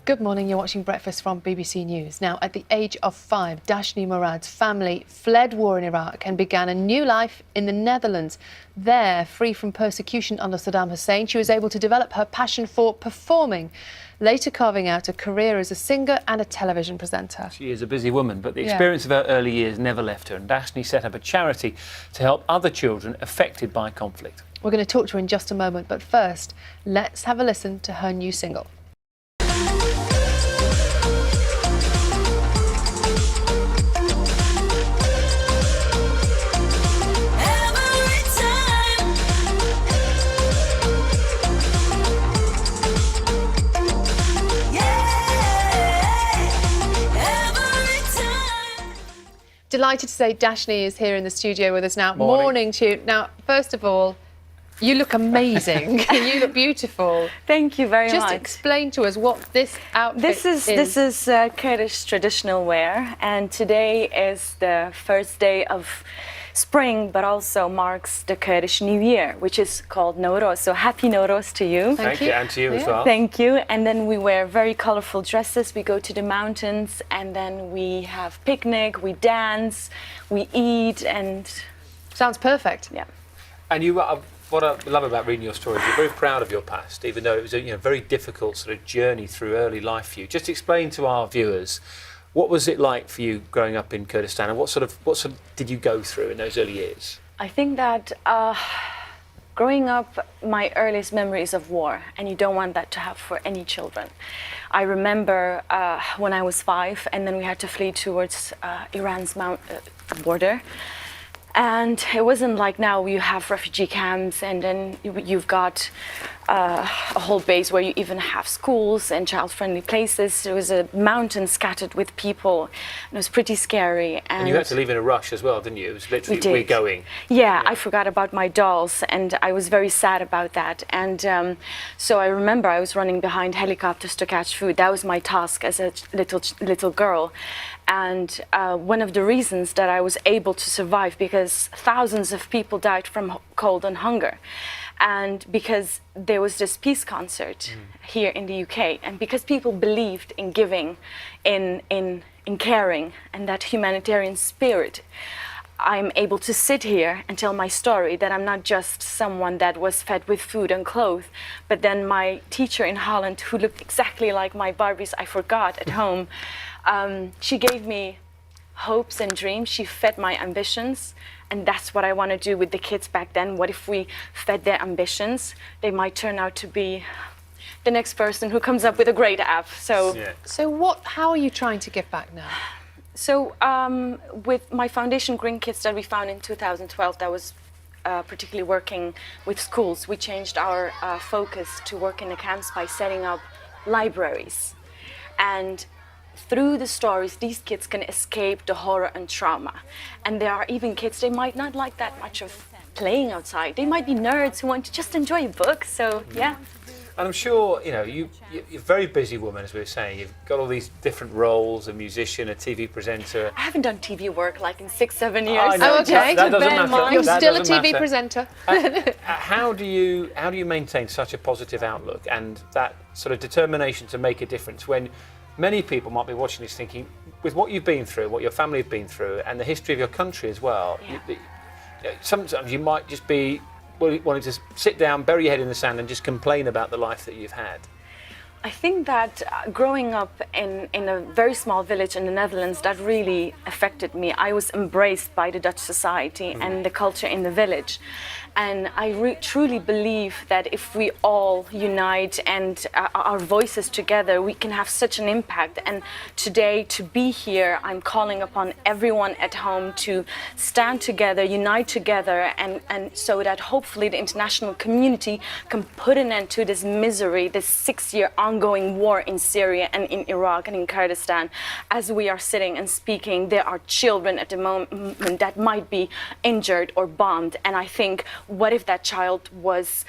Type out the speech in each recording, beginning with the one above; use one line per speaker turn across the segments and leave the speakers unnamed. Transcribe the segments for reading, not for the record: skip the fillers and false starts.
Good morning, you're watching Breakfast from BBC News. Now, at the age of 5, Dashni Murad's family fled war in Iraq and began a new life in the Netherlands. There, free from persecution under Saddam Hussein, she was able to develop her passion for performing, later carving out a career as a singer and a television presenter.
She is a busy woman, but the experience of her early years never left her, and Dashni set up a charity to help other children affected by conflict.
We're going to talk to her in just a moment, but first, let's have a listen to her new single. Delighted to say Dashni is here in the studio with us now. Morning to you. Now, first of all, you look amazing. You look beautiful.
Thank you very much.
Just explain to us what this outfit is.
This is Kurdish traditional wear, and today is the first day of spring, but also marks the Kurdish New Year, which is called Nowroz. So happy Nowroz to you.
Thank you, and to you as well.
Thank you. And then we wear very colorful dresses. We go to the mountains, and then we have picnic, we dance, we eat, and
sounds perfect.
Yeah.
And you, what I love about reading your stories, you're very proud of your past, even though it was a very difficult sort of journey through early life for you. Just explain to our viewers, what was it like for you growing up in Kurdistan, and what sort of did you go through in those early years?
I think that growing up, my earliest memories of war, and you don't want that to have for any children. I remember when I was 5, and then we had to flee towards Iran's border. And it wasn't like now you have refugee camps, and then you've got a whole base where you even have schools and child-friendly places. There was a mountain scattered with people, and it was pretty scary.
And you had to leave in a rush as well, didn't you? It was literally, we're going.
Yeah, I forgot about my dolls, and I was very sad about that. And so I remember I was running behind helicopters to catch food. That was my task as a little girl. And one of the reasons that I was able to survive, because thousands of people died from cold and hunger, and because there was this peace concert here in the UK, and because people believed in giving, in caring, and that humanitarian spirit, I'm able to sit here and tell my story, that I'm not just someone that was fed with food and clothes, but then my teacher in Holland, who looked exactly like my Barbies I forgot at home, she gave me hopes and dreams. She fed my ambitions, and that's what I want to do with the kids back then. What if we fed their ambitions? They might turn out to be the next person who comes up with a great app. So,
how are you trying to give back now?
So, with my foundation Green Kids that we found in 2012, that was particularly working with schools. We changed our focus to work in the camps by setting up libraries, and through the stories, these kids can escape the horror and trauma. And there are even kids, they might not like that much of playing outside. They might be nerds who want to just enjoy a book, so yeah.
And I'm sure, you're a very busy woman, as we were saying. You've got all these different roles, a musician, a TV presenter.
I haven't done TV work like in 6-7 years.
Oh, okay.
That doesn't matter.
You're still a TV presenter.
How do you maintain such a positive outlook and that sort of determination to make a difference when many people might be watching this thinking, with what you've been through, what your family have been through, and the history of your country as well, sometimes you might just be wanting to sit down, bury your head in the sand and just complain about the life that you've had?
I think that growing up in a very small village in the Netherlands, that really affected me. I was embraced by the Dutch society and the culture in the village. And I truly believe that if we all unite and our voices together, we can have such an impact. And today, to be here, I'm calling upon everyone at home to stand together, unite together, and so that hopefully the international community can put an end to this misery, this 6-year ongoing war in Syria and in Iraq and in Kurdistan. As we are sitting and speaking, there are children at the moment that might be injured or bombed. And I think, what if that child was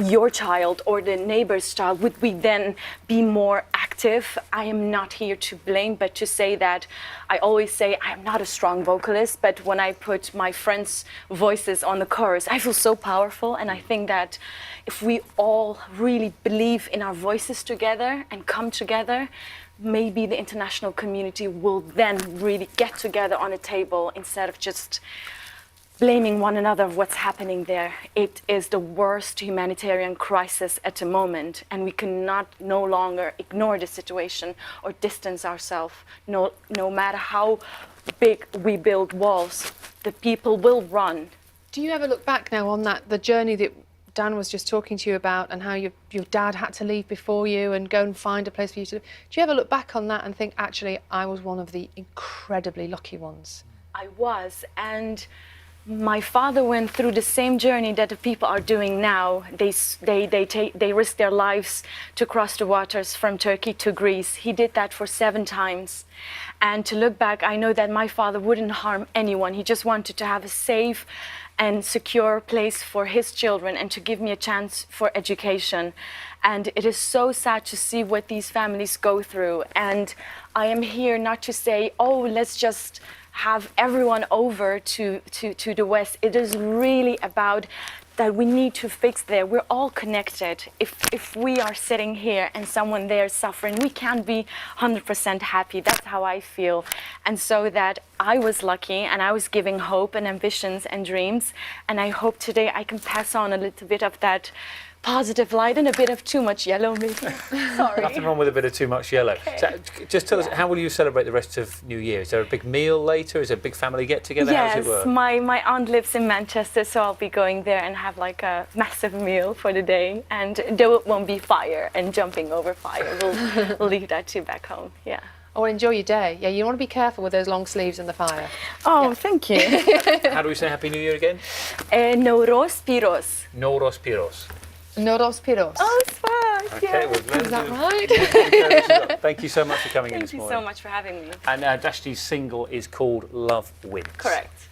your child or the neighbor's child? Would we then be more active active. I am not here to blame, but to say that I always say I am not a strong vocalist, but when I put my friends' voices on the chorus, I feel so powerful. And I think that if we all really believe in our voices together and come together, maybe the international community will then really get together on a table instead of just blaming one another of what's happening there. It is the worst humanitarian crisis at the moment, and we cannot no longer ignore the situation or distance ourselves. No matter how big we build walls, the people will run.
Do you ever look back now on that, the journey that Dan was just talking to you about, and how your dad had to leave before you and go and find a place for you to live? Do you ever look back on that and think, actually, I was one of the incredibly lucky ones?
I was, and my father went through the same journey that the people are doing now. They risk their lives to cross the waters from Turkey to Greece. He did that for 7 times. And to look back, I know that my father wouldn't harm anyone. He just wanted to have a safe and secure place for his children and to give me a chance for education. And it is so sad to see what these families go through. And I am here not to say, oh, let's just have everyone over to the West. It is really about that we need to fix there. We're all connected. If we are sitting here and someone there is suffering, we can't be 100% happy. That's how I feel. And so that I was lucky and I was giving hope and ambitions and dreams. And I hope today I can pass on a little bit of that positive light and a bit of too much yellow, maybe. Sorry.
Nothing wrong with a bit of too much yellow.
Okay.
So, just tell us, how will you celebrate the rest of New Year? Is there a big meal later? Is there a big family get-together?
Yes,
how does it work?
my aunt lives in Manchester, so I'll be going there and have like a massive meal for the day. And there won't be fire and jumping over fire. We'll leave that to back home, yeah.
Oh, well, enjoy your day. Yeah, you want to be careful with those long sleeves and the fire.
Oh, thank you.
How do we say Happy New Year again?
Nouros Piros.
Nouros Piros.
Noros piros.
Oh, it's fun.
Okay,
Yeah.
we've learned
Is that
to-
right?
Thank you so much for coming in
Thank
this
you
morning.
so much for having me.
And Dashni's single is called Love Wins.
Correct.